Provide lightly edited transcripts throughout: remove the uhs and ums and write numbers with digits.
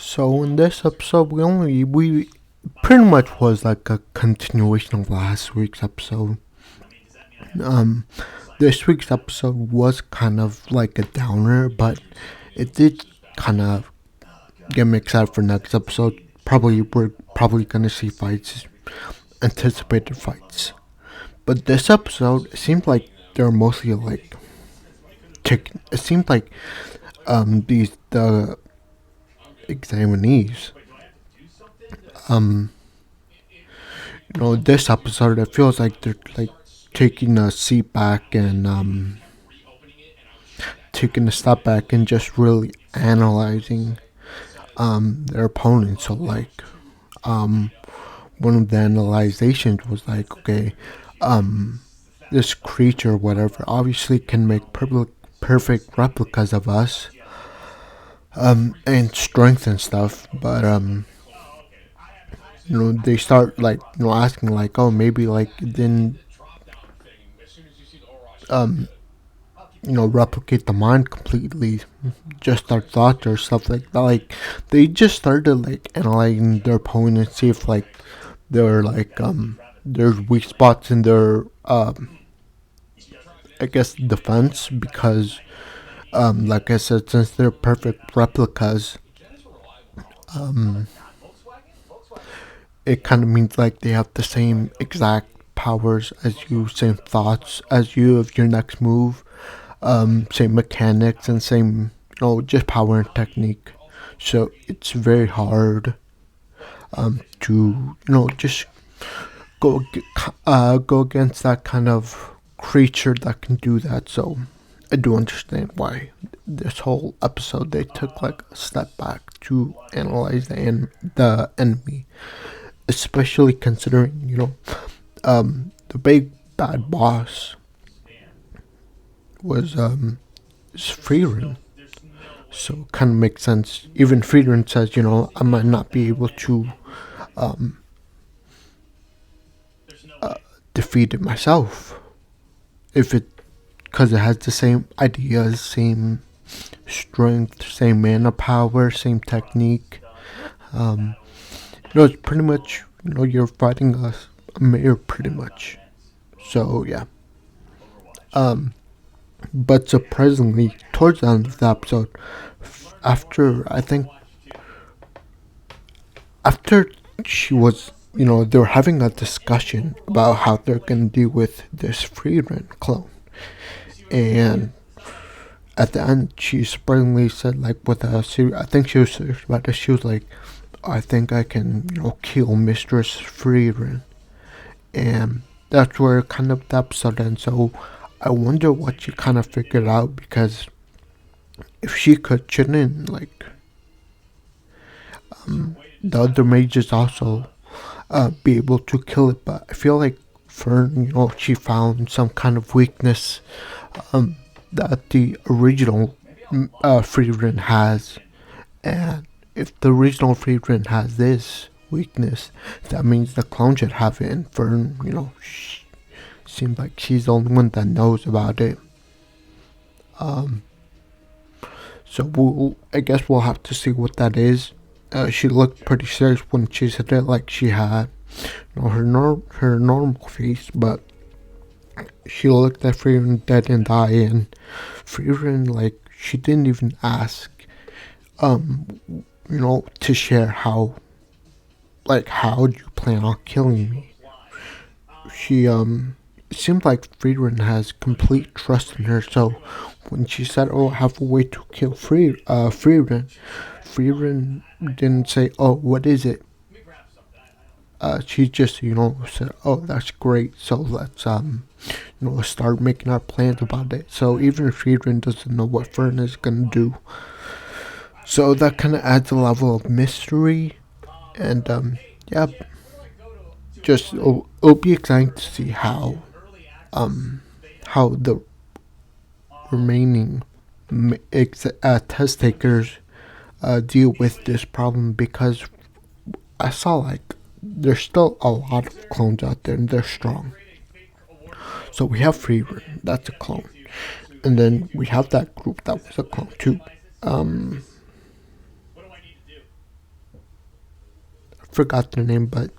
So in this episode, we pretty much was like a continuation of last week's episode. Um, this week's episode was kind of like a downer, but it did kind of get me excited for next episode. We're probably gonna see fights, anticipated fights. But this episode, it seemed like they're mostly like chicken. It seemed like the examinees um this episode, it feels like they're like taking a seat back and taking a step back and just really analyzing their opponent. So like one of the analyzations was like, okay, this creature, whatever, obviously can make perfect replicas of us, and strength and stuff, but they start like asking like, oh, maybe like it didn't um replicate the mind completely, just our thoughts or stuff like that. Like they just started like analyzing their opponent, see if like they're like there's weak spots in their I guess defense, because like I said, since they're perfect replicas, um it kind of means like they have the same exact powers as you, same thoughts as you of your next move, same mechanics and same, just power and technique. So it's very hard to just go against that kind of creature that can do that. So I do understand why this whole episode they took like a step back to analyze the enemy, especially considering the big bad boss was frieren. So it kind of makes sense. Even frieren says, I might not be able to um, defeat it myself if it because it has the same ideas, same strength, same mana power, same technique. Um, it's pretty much, you're fighting a mayor pretty much. So yeah. But surprisingly, towards the end of the episode, after she was, they were having a discussion about how they're gonna deal with this frieren clone, and at the end, she surprisingly said, like, with a serious, I think she was serious about this. She was like, I think I can, kill Mistress frieren. And that's where kind of the episode ends. So I wonder what she kind of figured out, because if she could, shouldn't like the other mages also be able to kill it? But I feel like Fern, she found some kind of weakness that the original frieren has, and if the original frieren has this weakness, that means the clone should have it. And Fern, seems like she's the only one that knows about it. So I guess we'll have to see what that is. She looked pretty serious when she said it, like she had, her normal face, but she looked at frieren dead in the eye, and frieren, like, she didn't even ask, to share how do you plan on killing me. She it seemed like frieren has complete trust in her. So when she said, "Oh, I have a way to kill frieren," frieren didn't say, "Oh, what is it?" She just, said, "Oh, that's great. So let's start making our plans about it." So even if frieren doesn't know what Fern is gonna do, so that kind of adds a level of mystery, and yeah, just it'll be exciting to see how the remaining test takers deal with this problem, because I saw like there's still a lot of clones out there and they're strong. So we have frieren, that's a clone, and then we have that group that was a clone too. Um, forgot their name, but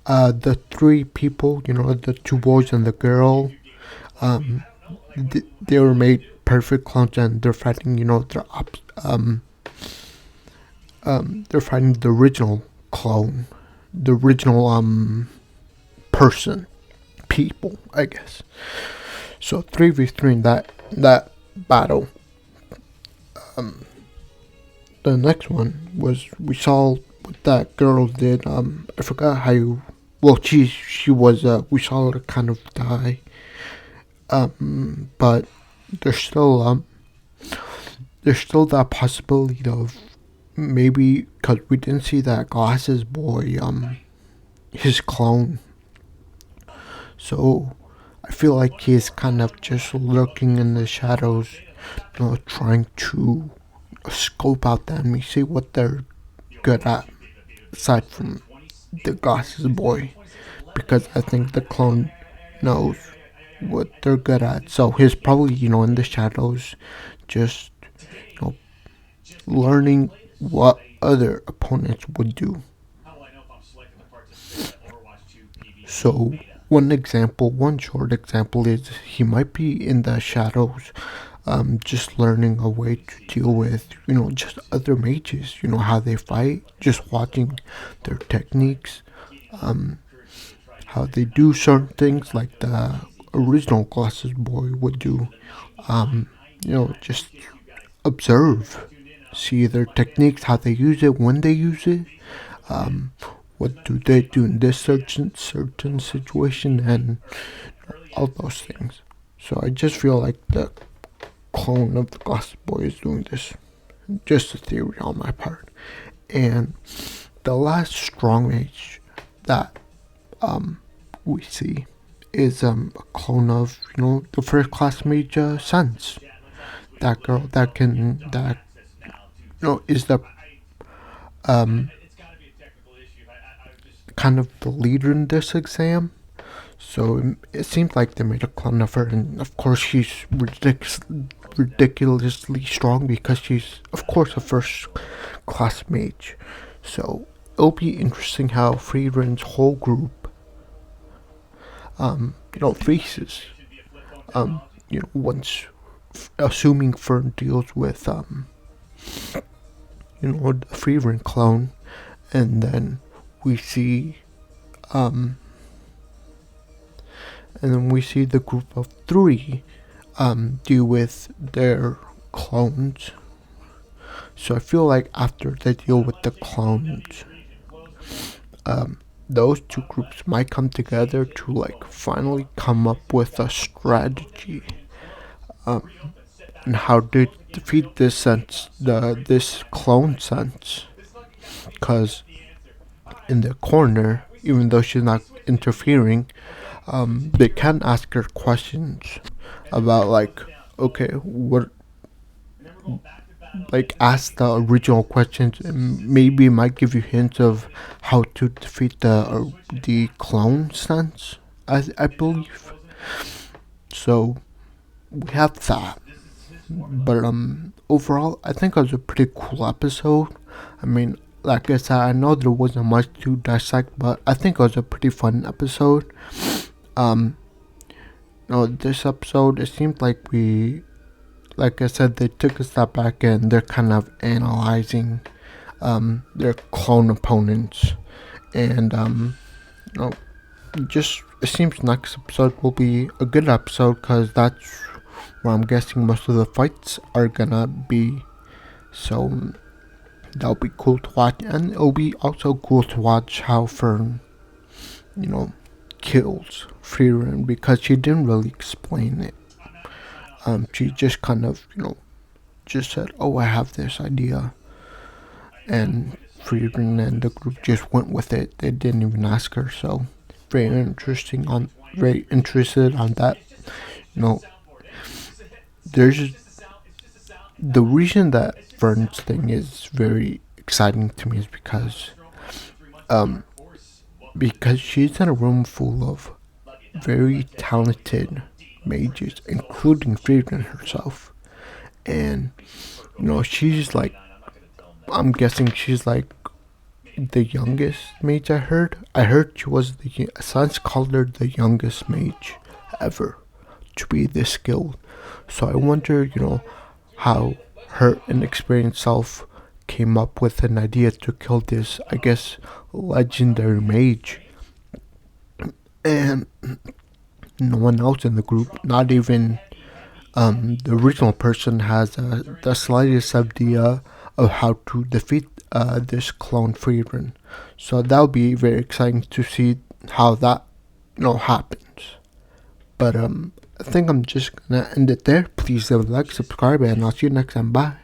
the three people, the two boys and the girl, um, they were made perfect clones, and they're fighting, they're fighting the original clone, the original person, people, I guess. So 3v3 in that battle. The next one was we saw what that girl did. I forgot how you. Well, she was. We saw her kind of die. But there's still that possibility of maybe because we didn't see that glasses boy. His clone. So I feel like he's kind of just lurking in the shadows, trying to scope out the enemy, see what they're good at, aside from the glasses boy, because I think the clone knows what they're good at. So he's probably, in the shadows, just, learning what other opponents would do. So one short example is he might be in the shadows, just learning a way to deal with, just other mages, how they fight, just watching their techniques, how they do certain things like the original glasses boy would do, just observe, see their techniques, how they use it, when they use it, what do they do in this certain situation, and all those things. So I just feel like the clone of the glasses boy is doing this. Just a theory on my part. And the last strong mage that we see is a clone of the first class mage Sense. That girl that is the kind of the leader in this exam. So it seems like they made a clone of her, and of course she's ridiculously strong because she's, of course, a first class mage. So it'll be interesting how frieren's whole group, faces, once assuming Fern deals with, the frieren clone, and then we see, the group of three deal with their clones. So I feel like after they deal with the clones, those two groups might come together to finally come up with a strategy, and how to defeat this clone Sense. Because in the corner, even though she's not interfering, they can ask her questions about okay, what, ask the original questions, and maybe it might give you hints of how to defeat the clone Sense, I believe. So we have that. But overall, I think it was a pretty cool episode. I mean, like I said, I know there wasn't much to dissect, but I think it was a pretty fun episode. This episode, it seemed like like I said, they took a step back and they're kind of analyzing their clone opponents, and it seems next episode will be a good episode because that's where I'm guessing most of the fights are gonna be. So that'll be cool to watch, and it'll be also cool to watch how Fern, kills frieren, because she didn't really explain it. She just kind of, just said, "Oh, I have this idea," and frieren and the group just went with it. They didn't even ask her. So very interested on that. There's the reason that Fern's thing is very exciting to me is because she's in a room full of very talented mages, including frieren herself, and she's I'm guessing she's the youngest mage. I heard she was the science called her the youngest mage ever to be this skilled. So I wonder, how her inexperienced self came up with an idea to kill this, I guess, legendary mage. And no one else in the group, not even the original person, has the slightest idea of how to defeat this clone frieren. So that'll be very exciting to see how that happens. But I think I'm just gonna end it there. Please leave a like, subscribe, and I'll see you next time. Bye.